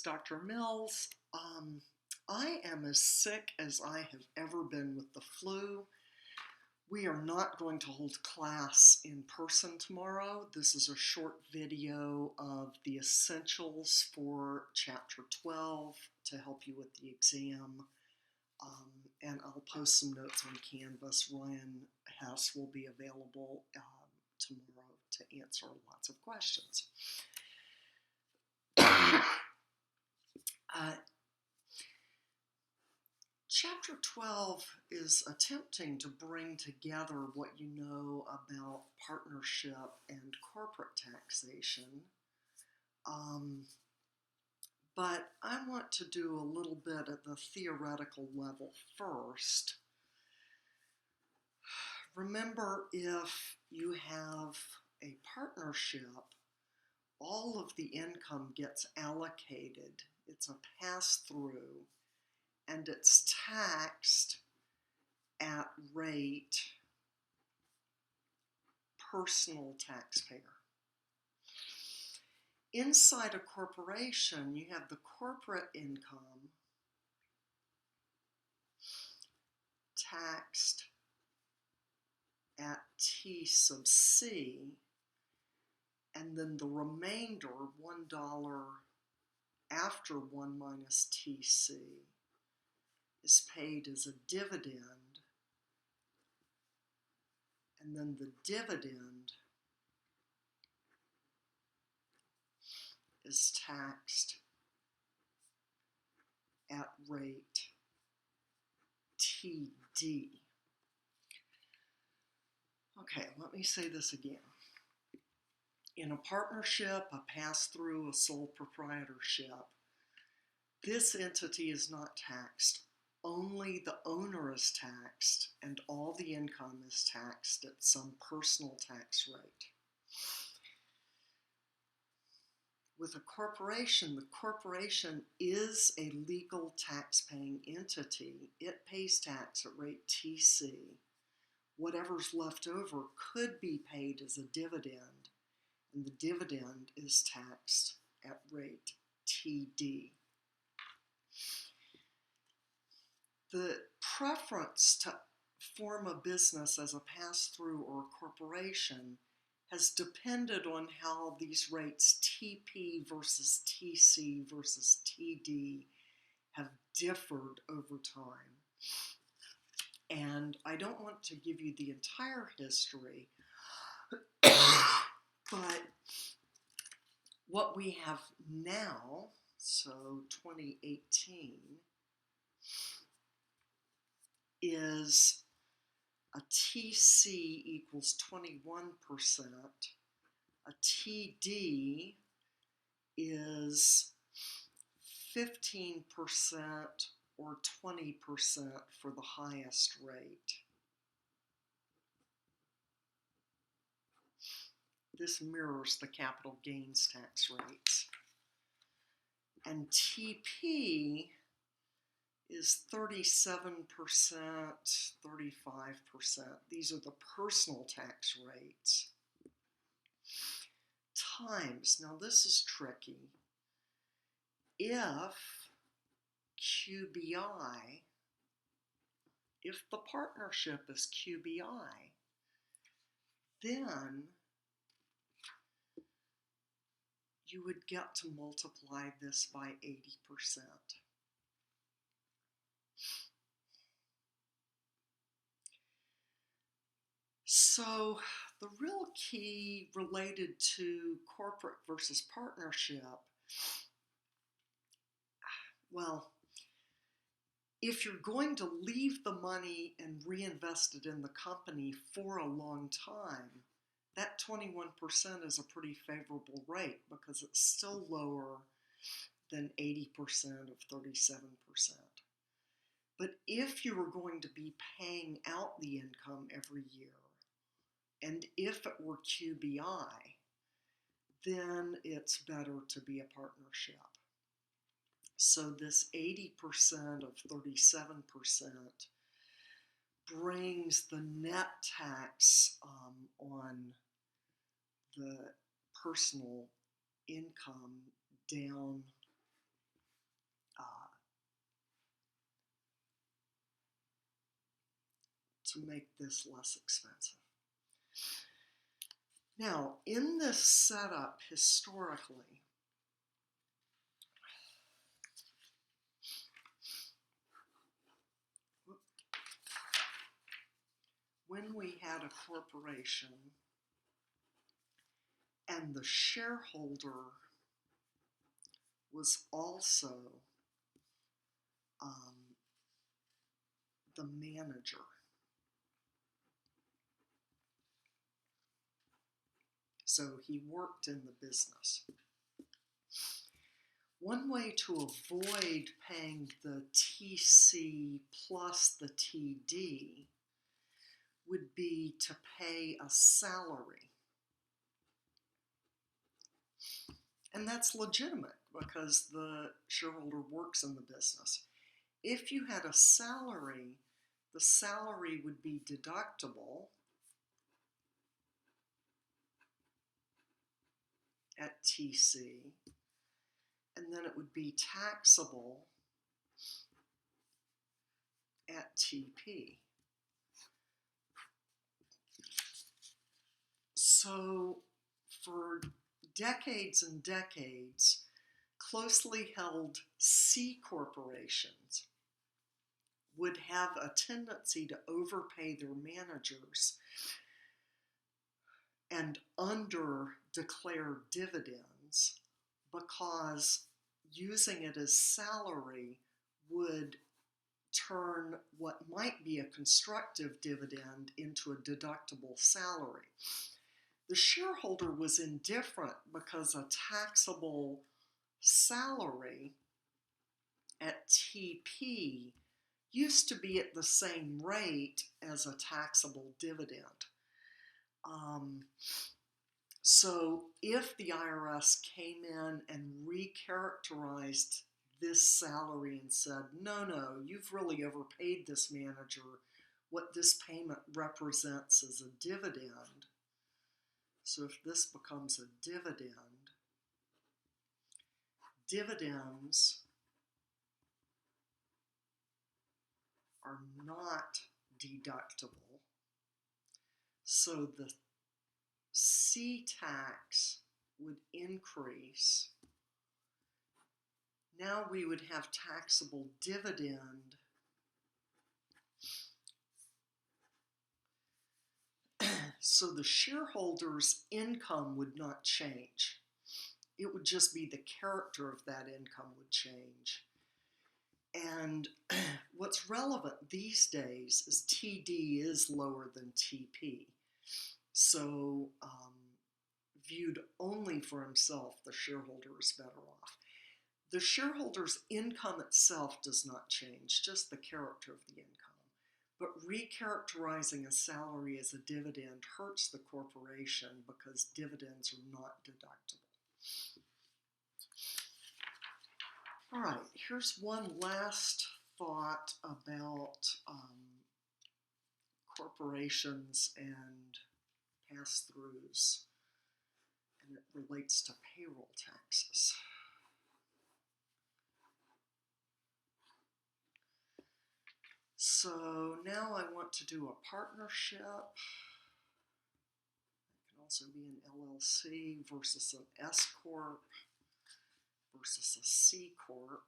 Dr. Mills. I am as sick as I have ever been with the flu. We are not going to hold class in person tomorrow. This is a short video of the essentials for Chapter 12 to help you with the exam. And I'll post some notes on Canvas. Ryan Hess will be available tomorrow to answer lots of questions. Chapter 12 is attempting to bring together what you know about partnership and corporate taxation. But I want to do a little bit at the theoretical level first. Remember, if you have a partnership, all of the income gets allocated. It's a pass-through, and it's taxed at rate personal taxpayer. Inside a corporation, you have the corporate income taxed at T sub C, and then the remainder, $1 after 1 minus TC, is paid as a dividend, and then the dividend is taxed at rate TD. Okay, let me say this again. In a partnership, a pass-through, a sole proprietorship, this entity is not taxed. Only the owner is taxed, and all the income is taxed at some personal tax rate. With a corporation, the corporation is a legal tax-paying entity. It pays tax at rate TC. Whatever's left over could be paid as a dividend, and the dividend is taxed at rate TD. The preference to form a business as a pass-through or a corporation has depended on how these rates TP versus TC versus TD have differed over time. And I don't want to give you the entire history, but what we have now, so 2018, is a TC equals 21%, a TD is 15% or 20% for the highest rate. This mirrors the capital gains tax rates. And TP is 37%, 35%. These are the personal tax rates. Times, now this is tricky. If QBI, if the partnership is QBI, then you would get to multiply this by 80%. So the real key related to corporate versus partnership, well, if you're going to leave the money and reinvest it in the company for a long time, that 21% is a pretty favorable rate because it's still lower than 80% of 37%. But if you were going to be paying out the income every year, and if it were QBI, then it's better to be a partnership. So this 80% of 37% brings the net tax on the personal income down to make this less expensive. Now, in this setup, historically, when we had a corporation and the shareholder was also the manager. So he worked in the business. One way to avoid paying the TC plus the TD would be to pay a salary. And that's legitimate because the shareholder works in the business. If you had a salary, the salary would be deductible at TC, and then it would be taxable at TP. So for decades and decades, closely held C corporations would have a tendency to overpay their managers and under-declare dividends because using it as salary would turn what might be a constructive dividend into a deductible salary. The shareholder was indifferent because a taxable salary at TP used to be at the same rate as a taxable dividend. So if the IRS came in and recharacterized this salary and said, no, you've really overpaid this manager, what this payment represents is a dividend. So if this becomes a dividend, dividends are not deductible. So the C tax would increase. Now we would have taxable dividend so the shareholder's income would not change. It would just be the character of that income would change. And what's relevant these days is TD is lower than TP. So viewed only for himself, the shareholder is better off. The shareholder's income itself does not change, just the character of the income. But recharacterizing a salary as a dividend hurts the corporation because dividends are not deductible. All right, here's one last thought about corporations and pass-throughs, and it relates to payroll taxes. So now I want to do a partnership. It can also be an LLC versus an S Corp versus a C Corp.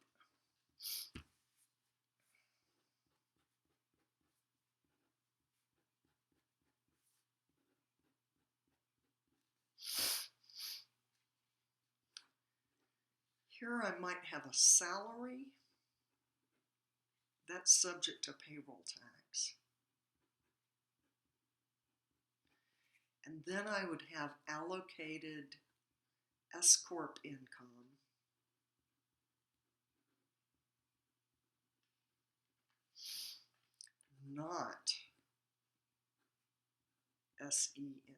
Here I might have a salary that's subject to payroll tax. And then I would have allocated S Corp income not SE income.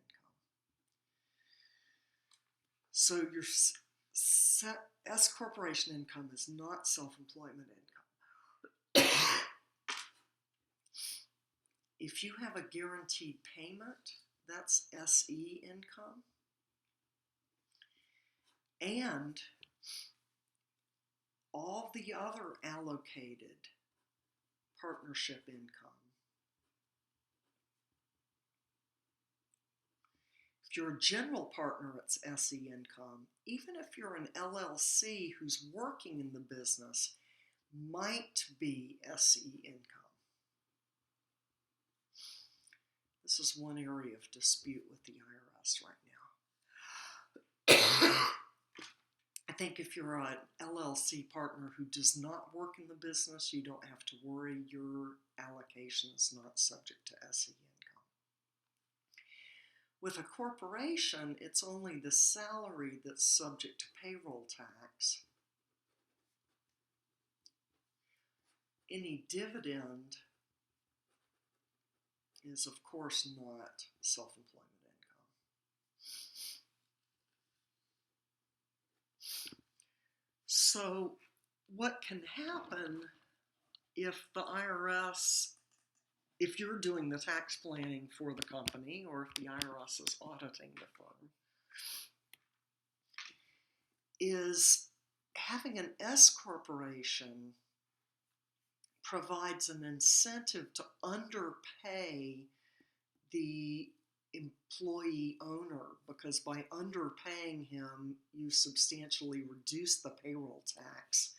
So your S corporation income is not self-employment income. If you have a guaranteed payment, that's SE income. And all the other allocated partnership income If you're a general partner, it's SE income. Even if you're an LLC who's working in the business, might be SE income. This is one area of dispute with the IRS right now. I think if you're an LLC partner who does not work in the business, you don't have to worry. Your allocation is not subject to SE income. With a corporation, it's only the salary that's subject to payroll tax. Any dividend is, of course, not self-employment income. So what can happen if the IRS, if you're doing the tax planning for the company, or if the IRS is auditing the firm, is having an S corporation provides an incentive to underpay the employee owner, because by underpaying him, you substantially reduce the payroll tax,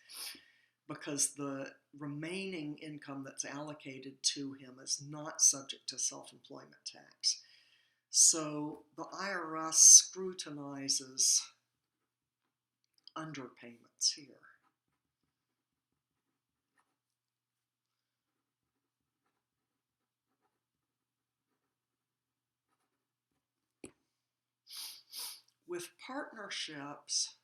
because the remaining income that's allocated to him is not subject to self-employment tax. So the IRS scrutinizes underpayments here. With partnerships,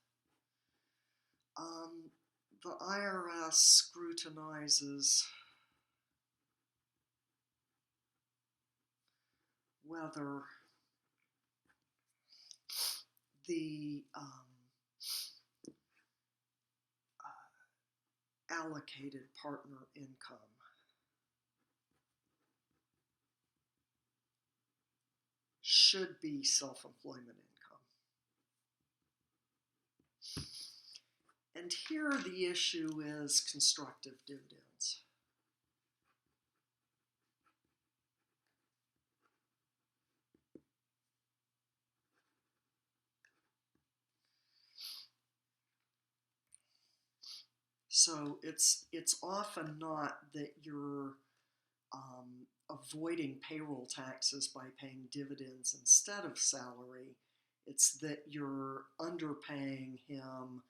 the IRS scrutinizes whether the allocated partner income should be self-employment income. And here the issue is constructive dividends. So it's often not that you're avoiding payroll taxes by paying dividends instead of salary. It's that you're underpaying him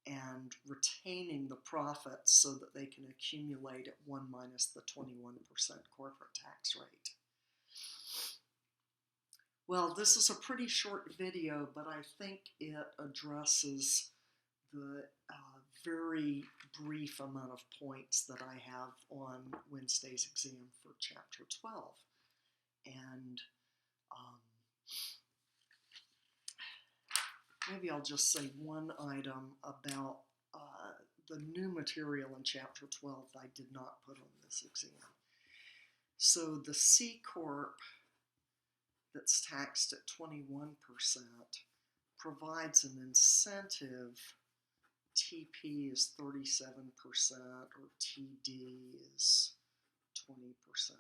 and retaining the profits so that they can accumulate at 1 minus the 21% corporate tax rate. Well, this is a pretty short video, but I think it addresses the very brief amount of points that I have on Wednesday's exam for Chapter 12. And maybe I'll just say one item about the new material in Chapter 12 that I did not put on this exam. So the C Corp that's taxed at 21% provides an incentive. TP is 37%, or TD is 20%, 15%.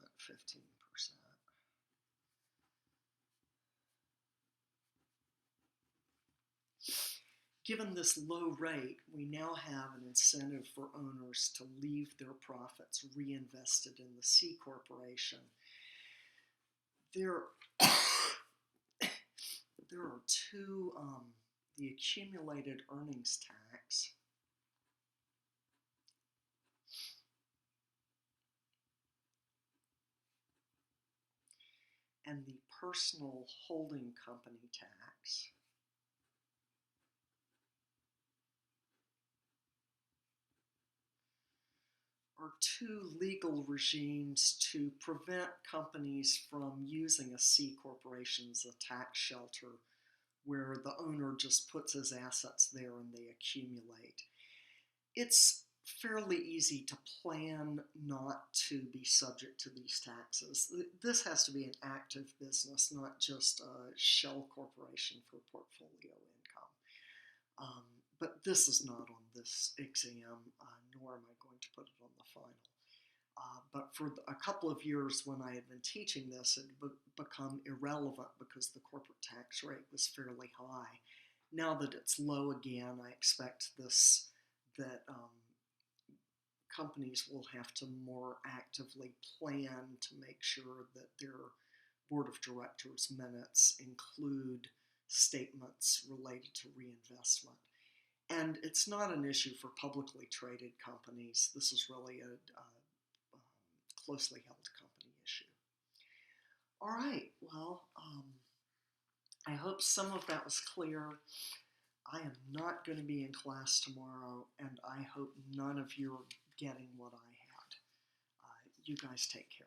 Given this low rate, we now have an incentive for owners to leave their profits reinvested in the C corporation. There are two, the accumulated earnings tax and the personal holding company tax. Are two legal regimes to prevent companies from using a C corporation as a tax shelter where the owner just puts his assets there and they accumulate. It's fairly easy to plan not to be subject to these taxes. This has to be an active business, not just a shell corporation for portfolio income. But this is not on this exam, nor am I going to put it on the final. But for a couple of years when I had been teaching this, it had become irrelevant because the corporate tax rate was fairly high. Now that it's low again, I expect that companies will have to more actively plan to make sure that their board of directors minutes include statements related to reinvestment. And it's not an issue for publicly traded companies. This is really a closely held company issue. All right, well, I hope some of that was clear. I am not going to be in class tomorrow, and I hope none of you are getting what I had. You guys take care.